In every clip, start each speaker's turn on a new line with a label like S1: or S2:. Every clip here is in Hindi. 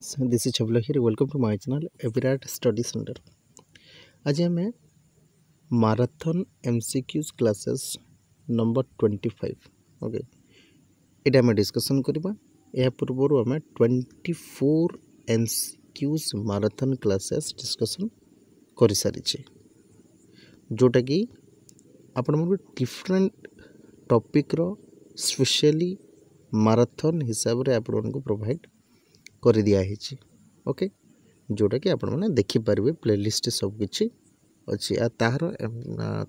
S1: So this is Chavla here. Welcome to my channel Virat Study Center. आज हमें marathon MCQs classes number 25 okay ये आम डिस्कसन करवा या पूर्व आम 24 MCQs माराथन क्लासेस डिस्कसन कर सारी जोटा कि आपण डिफरेंट टॉपिक रो स्पेशली माराथन हिसाब से आपण को प्रोवाइड कर दिखाई ओके जोटा कि आपण मैंने देखिपारे प्लेलिस्ट सबकि अच्छी तार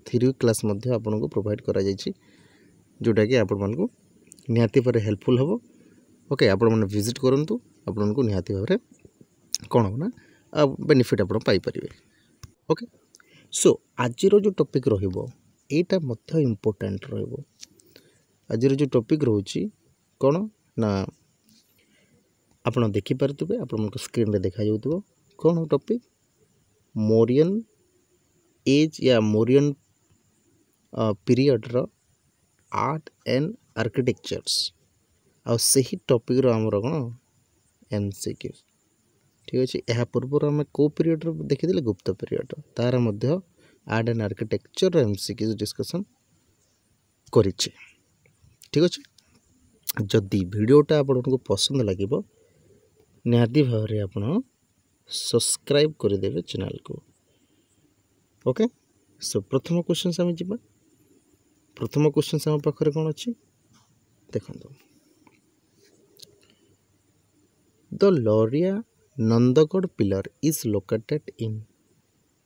S1: थ्योरी क्लास आपन को प्रोवाइड करा जोटा कि आपण मानक निहाती भाव हेल्पफुल हम ओके आपण मैंने विजिट करूँ आपन को निहाती भाव कौन हो ना बेनिफिट आप पाइपर ओके सो आज जो टॉपिक रहीटा मत इम्पोर्टेंट आज जो टॉपिक रोची कौन ना आपड़ देखिपे आपण स्क्रीन रे देखा जाउथबो कौन टॉपिक मौर्यन एज या मौर्यन पीरियड रो आर्ट एंड आर्किटेक्चर्स आ सही टॉपिक रो हमर कोन एमसीक्यू ठीक अछि एहा पूर्व हम को पीरियड रो देखिदिले गुप्त पीरियड तार मध्य आर्ट एंड आर्किटेक्चर रो एमसीक्यू डिस्कशन करिछि ठीक अछि जदि वीडियोटा आपनको पसंद लागिबो निहाती भाव में आप सब्सक्राइब करदे चैनल को ओके सो प्रथम क्वेश्चन आम जा प्रथम क्वेश्चन आम पाखे कौन अच्छी देखो the Lauriya Nandangarh pillar is located in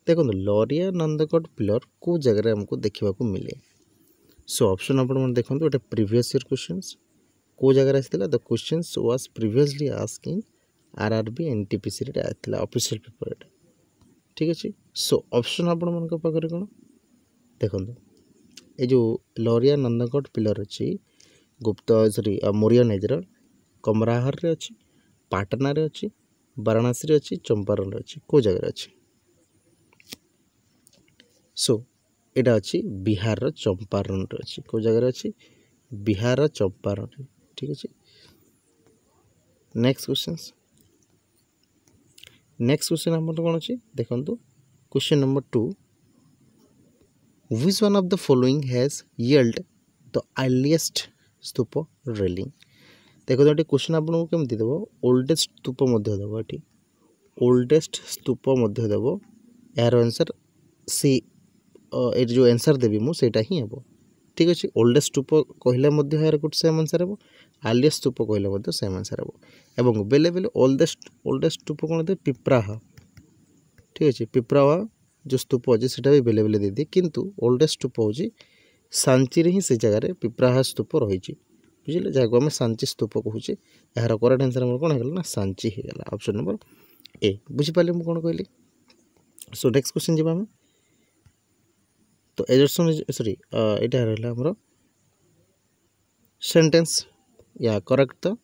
S1: देखो लरिया नंदगढ़ पिलर को जगह हमको देखा मिले सो ऑप्शन आप देखो ये प्रीवियस ईयर क्वेश्चंस को जगह आसाला the questions was previously asked in RRB NTPC रे आइथिला ऑफिशियल पेपर रे ठीक अछि सो ऑप्शन आपण मन को पाखरे कोन देखंतु ए जो लरिया नंदगढ़ पिलर अछि गुप्त सॉरी मौर्यन एज रो कमराहर रे अछि पाटना रे अछि वाराणसी रे अछि चंपारण रे अछि को जगह रे अछि सो एटा अछि बिहार रो चंपारण रे अछि को जगह रे अछि बिहार रो चंपारण रे ठीक अछि नेक्स्ट क्वेश्चन हम कौन अच्छी देखो question number 2 which one of the following has yield the earliest stupa railing देखो ये क्वेश्चन आपको केमती देव ओल्डेस्ट स्तूप देव ये ओल्डेस्ट स्तूप देव यार आंसर सी जो आंसर देवी मुझे ही हे ठीक अच्छे ओल्डेस्ट स्तूप कहले यार गोटे सेम आंसर हे आर्लीस्ट स्तूप कहले सेम आंसर हे बेले बेले ओल्डेस्ट स्तूप कौन दे पिप्राह ठीक अच्छे पिप्राह जो स्तूप अच्छे से भी बेले बेले दे दिए किंतु ओल्डेस्ट स्तूप हूँ सांची ही से जगह पिप्राह स्तूप रही बुझे जहाँ आम सांची स्तूप कहूचे यार करेक्ट आंसर हमारे कौन होगा ना सांची होगा ऑप्शन नंबर ए बुझिपारे मुझे कौन कहली सो नेक्स्ट क्वेश्चन जी आम तो एजर्सन सॉरी यहाँ रहा आमर सेंटेंस या correct the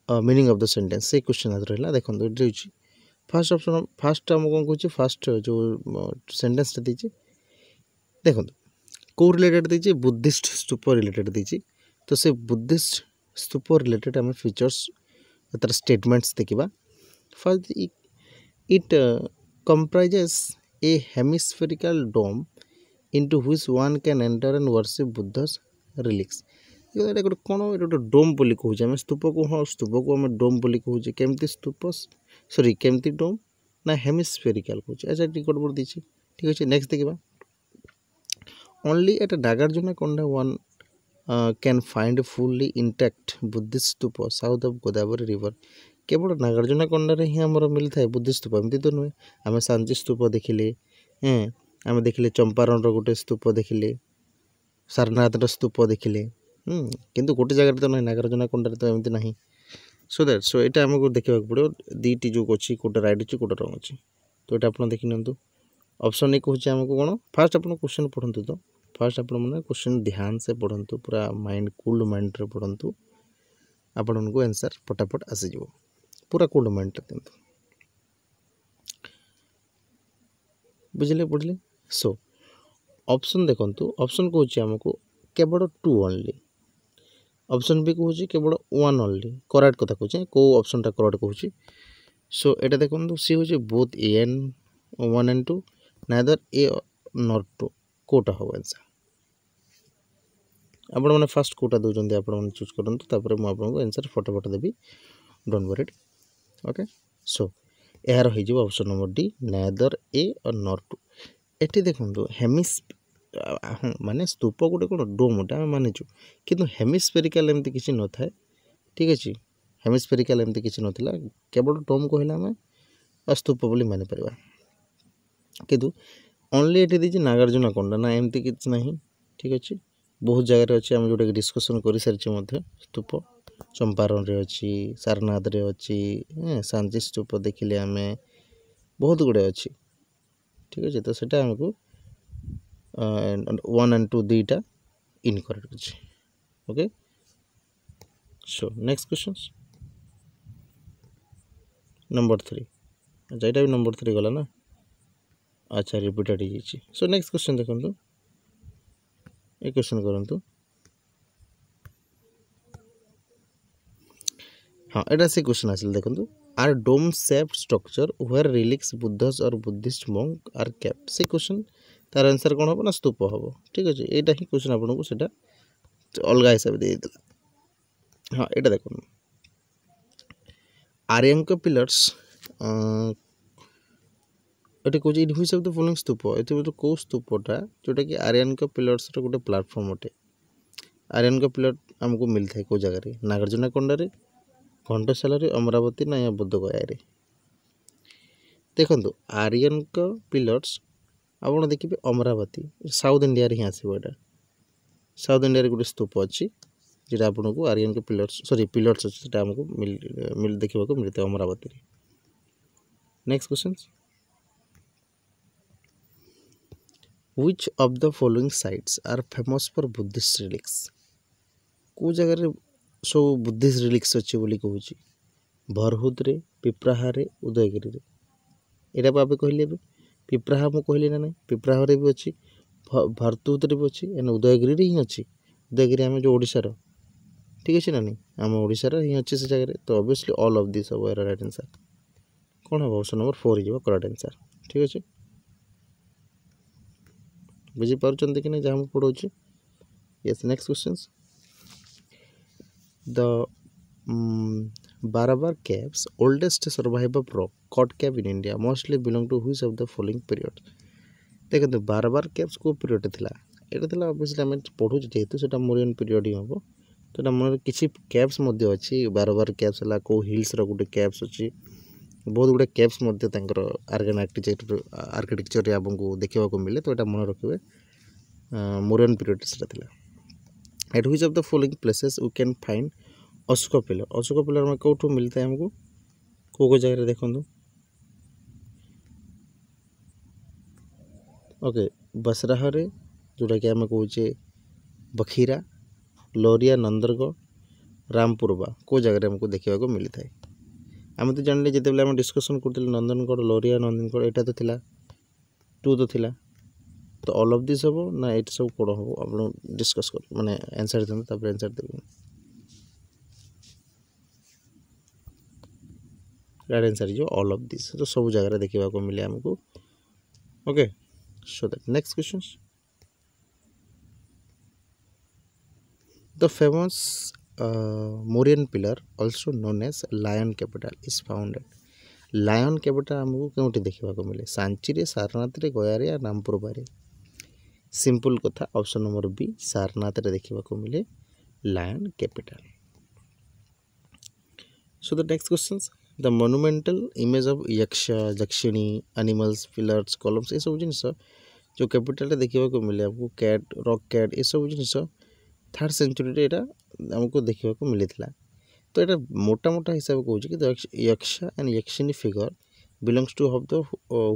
S1: meaning of the sentence से क्वेश्चन आज रहा देखो ये फास्ट ऑप्शन फास्ट आम कौन कह फास्ट जो सेंटेंस दीजिए देखो कौ रिलेटेड दीजिए बुद्धिस्ट स्तूप रिलेटेड दीजिए तो से बुद्धिस्ट स्तूप रिलेटेड आम फीचर्स तार स्टेटमेंट्स देखा first it comprises a hemispherical dome into which one can enter and worship Buddha's relics ये गोटे कौन ये गोटे डोम बोली कहूँ आम स्तूप को हाँ स्तूप को आम डोम बोली कहूँ केमती स्तूप सॉरी केमती डोम ना हेमिस्फेरिकल कहूँ अच्छा टिकट बोर्ड दीजिए ठीक अच्छे नेक्स्ट देखा only at Nagarjuna Konda one can find fully intact Buddhist stupa south of Godavari river केवल नागार्जुना कोंडारे ही आमर मिल था बुद्धिस्ट स्तूप एमती तो नुहे आम सांची स्तूप देखिले आम देखिले चंपारण गोटे स्तूप देखिले सारनाथ स्तूप देखिले किंतु गोटे जगह तो ना नागार्जुना कोंडारे तो एमती ना सो दैट सो यहाँ आमको देखा पड़ो दीटी जो अच्छी कोटे राइट अच्छी कोटे रंग अच्छी तो ये आप देखी नि ऑप्शन ए कहूँ आमको कौन फास्ट आप क्वेश्चन पढ़ु तो फास्ट आप क्वेश्चन ध्यान से पढ़ु पूरा माइंड कूल माइंड रे पढ़ु आपण को आंसर फटाफट आसीज पूरा कूल माइंड दिंतु बुझे पढ़ले सो ऑप्शन देखो ऑप्शन कहूँ आमको केवल 2 ओनली ऑप्शन बी कहूँ केवल वन ओनली करेक्ट कथा कहूँ कौ ऑप्शनटा करेक्ट कहूँ सो एटा देखो सी हूँ both A and 1 and 2 neither A not 2 कोटा हम आंसर आपण मैंने फास्ट कोटा दौरान आपण मैंने चूज करूँ मुझे आंसर फटाफट देवी डोंट वरी ओके सो यार हो ऑप्शन नंबर डी नाइदर ए और नॉट 2 एटी देखो हेमिस माने स्तूप गोटे कौन डोमटा आम मानिचु किंतु हेमिस्फेरिकल एमती किसी न था ठीक अच्छे हेमिस्फेरिकल एमती किसी नाला केवल डोम कहला आम स्तूप बोली मानि पार किंतु ओनली ये दीजिए नागार्जुन कोंडा ना एमती किसी ना ठीक अच्छे बहुत जगह अच्छे आम जोटा डिस्कसन कर सारी स्तूप चंपारण रे अच्छी सारनाथ रे अच्छी सांची स्तूप देखिले आम बहुत गुड़े अच्छी ठीक अच्छे तो सेटा आमको 1 and 2 दुईटा इनकरेक्ट अच्छे okay so next question number 3 अच्छा यहाँ भी नंबर 3 गला ना अच्छा रिपीटेड हो सो नेक्स्ट क्वेश्चन देखो ये क्वेश्चन करूँ हाँ यहाँ से क्वेश्चन आसिल देखो are dome shaped structure where relics Buddha's और बुद्धिस्ट मंक आर केप्ट से क्वेश्चन तार आंसर कौन हम ना स्तूप हम ठीक अच्छे यहाँ ही क्वेश्चन आपको से अलग हिसाब से देदेला हाँ यहाँ देखो आर्यन पिलर्स ये कौन in which of the following stupa ये कौ स्तूपटा जोटा कि आर्यन पिलर्स गोटे प्लाटफर्म अटे आर्यन पिलर आमको मिलता है कौ जगह नागार्जुन कोंडा घंटसाल अमरावती ना या बुद्धगया देखो आर्यन पिलर्स आप देखिए अमरावती साउथ इंडिया रे ही आसो यहाँ साउथ इंडिया रे गोटे स्तूप अच्छी जो आपन को आर्यन के पिलर्स सॉरी पिलर्स अच्छे आमको देखा मिलता है अमरावती रे next question which of the following sites are famous for Buddhist relics को जगह सब बुद्धिस्ट रिलिक्स अच्छे बोली कहूँ भरहुद रे पिपराहा रे उदयगिरी रे यहाँ आप कहले पिपराहा मुझे कहली ना ना पिपराहा भी अच्छी भरतुद भी अच्छी एंड उदयगिरी ही अच्छी उदयगिरी आम जो ओडिशार ठीक अच्छे ना नहीं आम ओडिशार ही अच्छे से जगह तो ऑब्वियसली ऑल ऑफ दिस हम राइट आंसर कौन हम ऑप्शन नंबर 4 हो करेक्ट आंसर ठीक अच्छे बुझीपार कि नहीं जहाँ पढ़ाऊँ yes next question the Barabar caves oldest survivor rock cut cave in India mostly belong to which of the following period देखो बारबार केव्स को पीरियड थिला एटा थिला ऑब्वियसली हम पढ़ू जेहेतु सेटा मोरियन पीरियड ही हम तो एटा मन किछि केव्स मध्ये अछि बारबार केव्स हला को हिल्स रो गुटे केव्स अछि बहुत गुटे केव्स मध्ये तांकर आर्किटेक्चर रे आपको देखिबा को मिले तो एटा मन रखिबे मोरियन पीरियड सेटा थिला at which of the following places we can find Ashok pillar में कौटू मिलता है हमको को जगह देखो ओके बसराह रे जोटा कि आम कहे बखीरा लोरिया नंदरगढ़ रामपुरबा को जगह हमको देखा मिलता है आम तो जानले जिते आम डिस्कसन करते नंदनगढ़ लोरिया नंदनगढ़ यहाँ तो थिला 2 तो थिला तो ऑल ऑफ दिस हम ना ये सब कौन हम आप डिस्कस कर माने आंसर दिखाते आंसर देवे राइट आंसर जो ऑल ऑफ दिस तो सब जगह देखा को मिले हमको okay so that next question the famous Mauryan pillar also known as lion capital is founded lion capital हमको क्योंटी देखा को मिले सांची रे सारनाथ रे गया रे या रामपुरबा रे सिंपल कथा ऑप्शन नंबर बी सारनाथ रे देखा को मिले lion capital so the next question the monumental image of Yaksha Yakshini animals pillars columns ये सब जिनस जो कैपिटल देखा को मिले आपको कैट रॉक कैट ये सब जिनस 3rd सेंचुरी यहाँ आमको देखा को मिली तो यहाँ मोटा मोटा हिसाब कौन कि Yaksha and Yakshini figure belongs to of the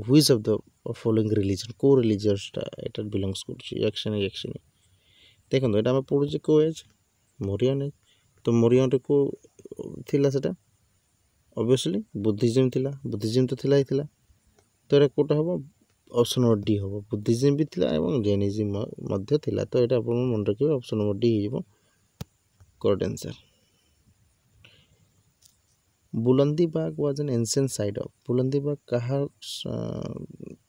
S1: which of the following religion को रिलीजियसटा यहाँ बिलोंग्स कर यक्षिणी यक्षिणी देखो यहाँ आम पढ़ुचे को एज मोरियन एज तो मोरियन को थिला सेटा ऑब्वियसली बुद्धिज्म थिला बुद्धिज्म तो थिला ही थिला तो यहाँ कोटा हम ऑप्शन नंबर डी हम बुद्धिज्म भी थिला एवं जैनिज्म मध्य थिला तो यहाँ आप मन रखिए ऑप्शन नंबर डी हो correct answer. Bulandibagh was an ancient site of, Bulandibagh कहार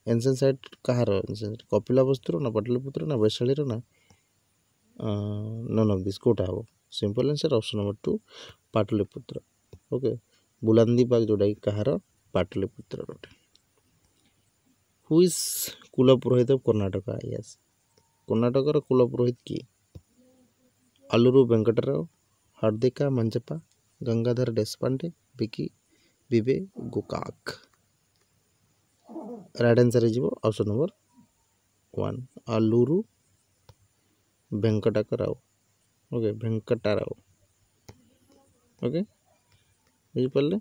S1: एंशिएंट साइट कहार, कपिलवस्तुर ना पाटलिपुत्र ना वैशाली ना नन ऑफ दिस कोटा हम simple answer option number 2 Pataliputra. Okay Bulandibagh जोटा कि कहार पाटलिपुत्र रोटे। Who is kulapurohit of Karnataka, yes कर्नाटकर कुलपुरोहित किए अलूरू वेंकटराव, हार्दिका मंजप्पा, गंगाधर देशपांडे, बीबे गोकाक। राइट आंसर हो option number 1 Aluru Venkata Rao. Okay Venkata Rao. Okay बुझिपारे।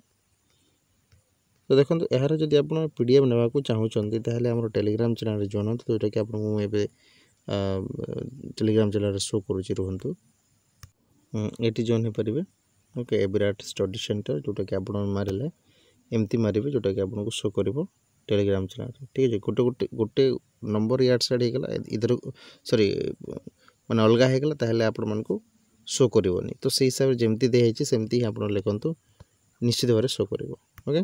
S1: तो देखो यार जदि आप पीडीएफ नेवा चाहूँगी ताहले हमर टेलीग्राम चैनल जॉइन हो, जोटा कि आपको मुझे टेलीग्राम चैनल शो करुँची रुहतु ये जॉइन हो पारे। ओके विराट स्टडी सेंटर जोटा कि आप मारे एमती मारे जोटा कि आपको शो कर टेलीग्राम चैनल। ठीक है गोटे गोटे गोटे नंबर याड साइड होगा इधर सॉरी माने अलग होगा ताहले आपण मानकु शो करनी। तो से हिसाब से जमती देखाई सेमती ही आप लिखु निश्चित भाव शो कर। ओके।